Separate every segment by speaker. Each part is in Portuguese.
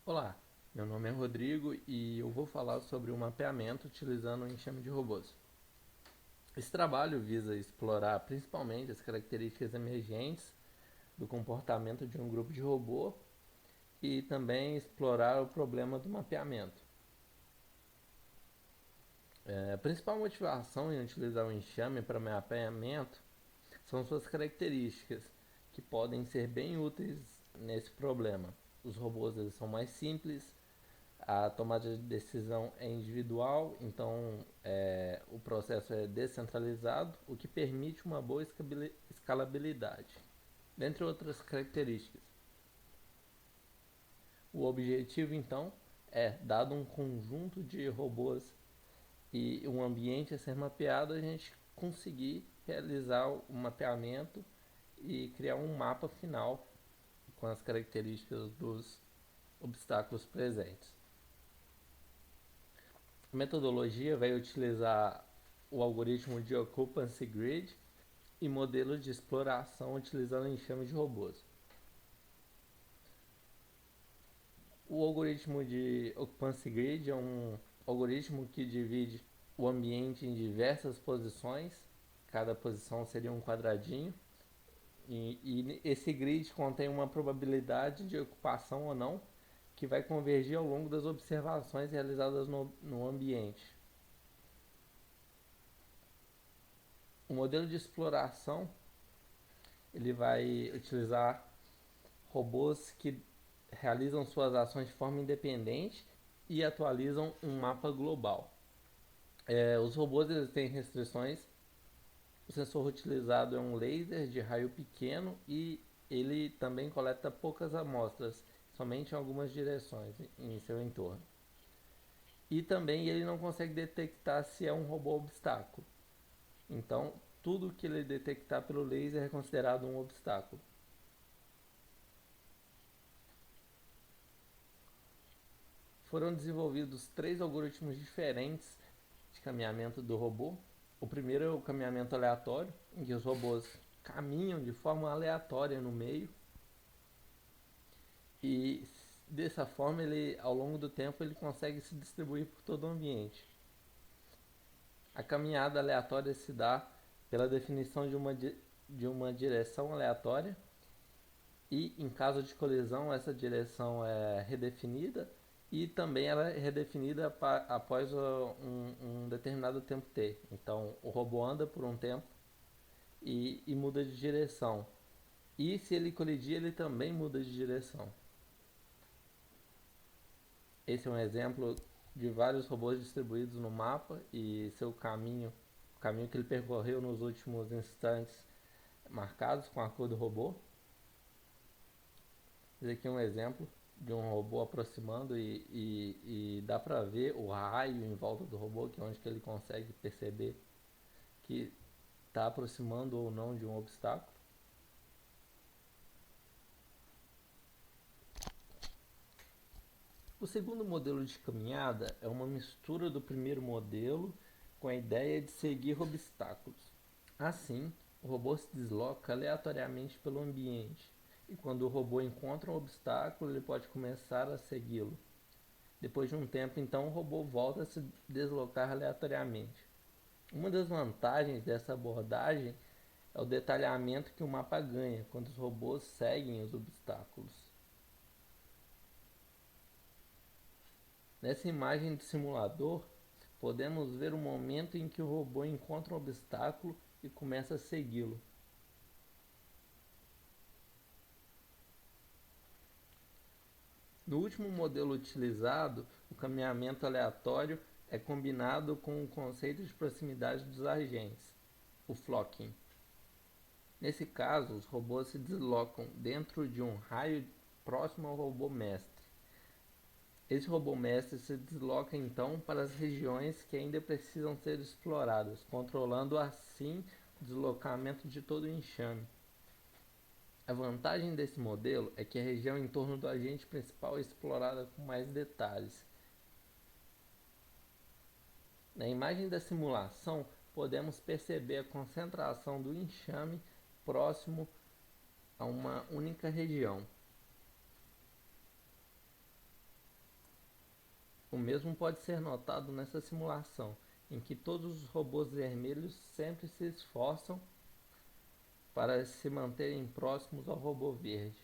Speaker 1: Olá, meu nome é Rodrigo e eu vou falar sobre o mapeamento utilizando o enxame de robôs. Esse trabalho visa explorar principalmente as características emergentes do comportamento de um grupo de robô e também explorar o problema do mapeamento. A principal motivação em utilizar o enxame para mapeamento são suas características, que podem ser bem úteis nesse problema. Os robôs eles são mais simples, a tomada de decisão é individual, então o processo é descentralizado, o que permite uma boa escalabilidade, dentre outras características. O objetivo então é, dado um conjunto de robôs e um ambiente a ser mapeado, a gente conseguir realizar o mapeamento e criar um mapa final com as características dos obstáculos presentes. A metodologia vai utilizar o algoritmo de Occupancy Grid e modelos de exploração utilizando enxame de robôs. O algoritmo de Occupancy Grid é um algoritmo que divide o ambiente em diversas posições, cada posição seria um quadradinho, e esse grid contém uma probabilidade de ocupação ou não que vai convergir ao longo das observações realizadas no ambiente. O modelo de exploração ele vai utilizar robôs que realizam suas ações de forma independente e atualizam um mapa global. Os robôs eles têm restrições. O sensor utilizado é um laser de raio pequeno e ele também coleta poucas amostras, somente em algumas direções em seu entorno. E também ele não consegue detectar se é um robô obstáculo. Então, tudo que ele detectar pelo laser é considerado um obstáculo. Foram desenvolvidos três algoritmos diferentes de caminhamento do robô. O primeiro é o caminhamento aleatório, em que os robôs caminham de forma aleatória no meio e dessa forma ele, ao longo do tempo, ele consegue se distribuir por todo o ambiente. A caminhada aleatória se dá pela definição de uma direção aleatória e, em caso de colisão, essa direção é redefinida e também ela é redefinida após um determinado tempo t. Então, o robô anda por um tempo e muda de direção. E se ele colidir, ele também muda de direção. Esse é um exemplo de vários robôs distribuídos no mapa e seu caminho, o caminho que ele percorreu nos últimos instantes marcados com a cor do robô. Esse aqui é um exemplo de um robô aproximando e dá para ver o raio em volta do robô, que é onde que ele consegue perceber que está aproximando ou não de um obstáculo. O segundo modelo de caminhada é uma mistura do primeiro modelo com a ideia de seguir obstáculos. Assim, o robô se desloca aleatoriamente pelo ambiente e quando o robô encontra um obstáculo, ele pode começar a segui-lo. Depois de um tempo, então, o robô volta a se deslocar aleatoriamente. Uma das vantagens dessa abordagem é o detalhamento que o mapa ganha quando os robôs seguem os obstáculos. Nessa imagem do simulador, podemos ver o momento em que o robô encontra um obstáculo e começa a segui-lo. No último modelo utilizado, o caminhamento aleatório é combinado com o conceito de proximidade dos agentes, o flocking. Nesse caso, os robôs se deslocam dentro de um raio próximo ao robô mestre. Esse robô mestre se desloca então para as regiões que ainda precisam ser exploradas, controlando assim o deslocamento de todo o enxame. A vantagem desse modelo é que a região em torno do agente principal é explorada com mais detalhes. Na imagem da simulação, podemos perceber a concentração do enxame próximo a uma única região. O mesmo pode ser notado nessa simulação, em que todos os robôs vermelhos sempre se esforçam para se manterem próximos ao robô verde.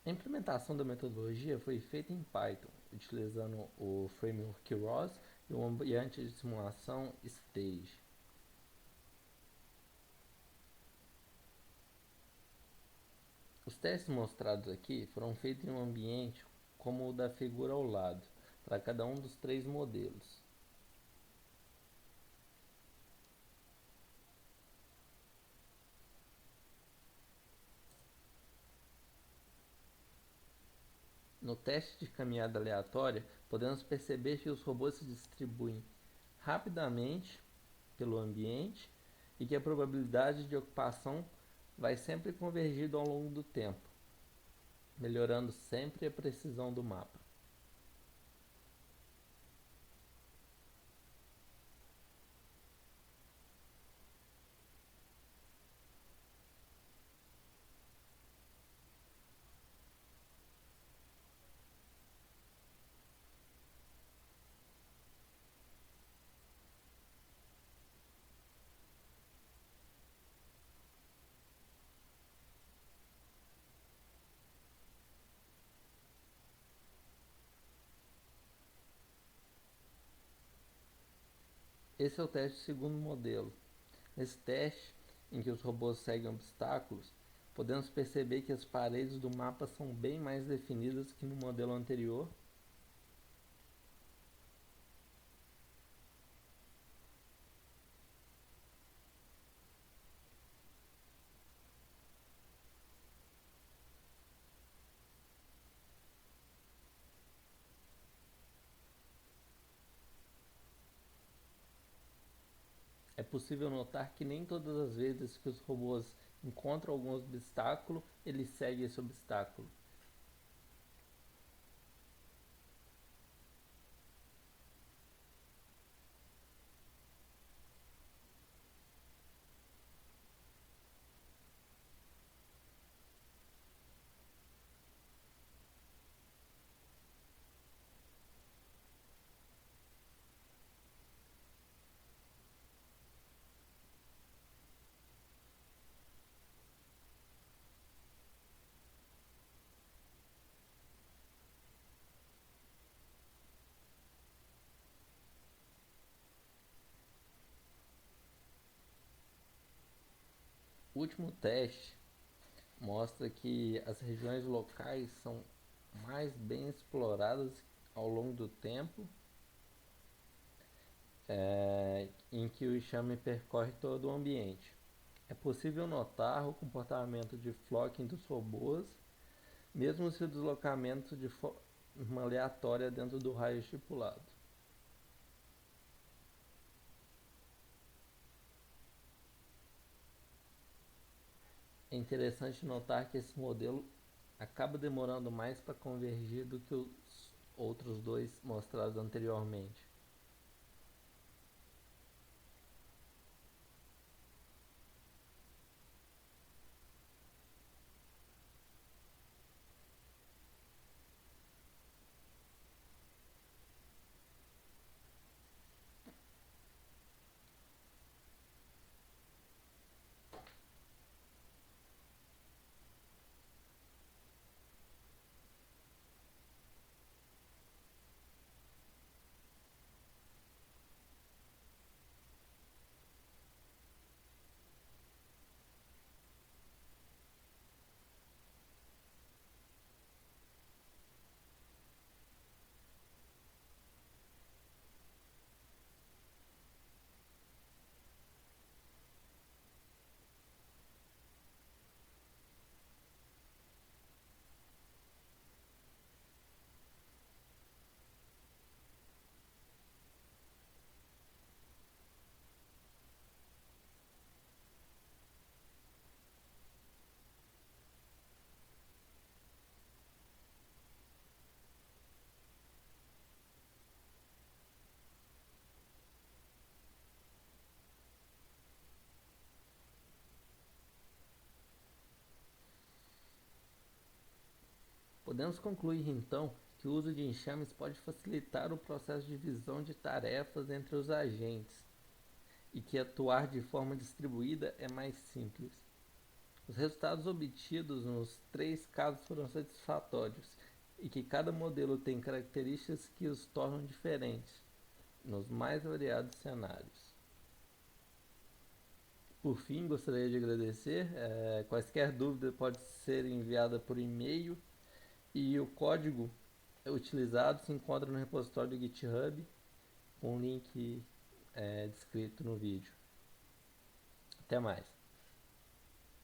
Speaker 1: A implementação da metodologia foi feita em Python, utilizando o framework ROS e o ambiente de simulação Stage. Os testes mostrados aqui foram feitos em um ambiente como o da figura ao lado, para cada um dos três modelos. No teste de caminhada aleatória, podemos perceber que os robôs se distribuem rapidamente pelo ambiente e que a probabilidade de ocupação vai sempre convergindo ao longo do tempo, melhorando sempre a precisão do mapa. Esse é o teste do segundo modelo. Nesse teste, em que os robôs seguem obstáculos, podemos perceber que as paredes do mapa são bem mais definidas que no modelo anterior. É possível notar que nem todas as vezes que os robôs encontram algum obstáculo, eles seguem esse obstáculo. O último teste mostra que as regiões locais são mais bem exploradas ao longo do tempo, em que o enxame percorre todo o ambiente. É possível notar o comportamento de flocking dos robôs, mesmo se o deslocamento de forma aleatória dentro do raio estipulado. É interessante notar que esse modelo acaba demorando mais para convergir do que os outros dois mostrados anteriormente. Podemos concluir então que o uso de enxames pode facilitar o processo de divisão de tarefas entre os agentes e que atuar de forma distribuída é mais simples. Os resultados obtidos nos três casos foram satisfatórios e que cada modelo tem características que os tornam diferentes nos mais variados cenários. Por fim, gostaria de agradecer. Quaisquer dúvidas podem ser enviadas por e-mail e o código utilizado se encontra no repositório do GitHub, com o link descrito no vídeo. Até mais.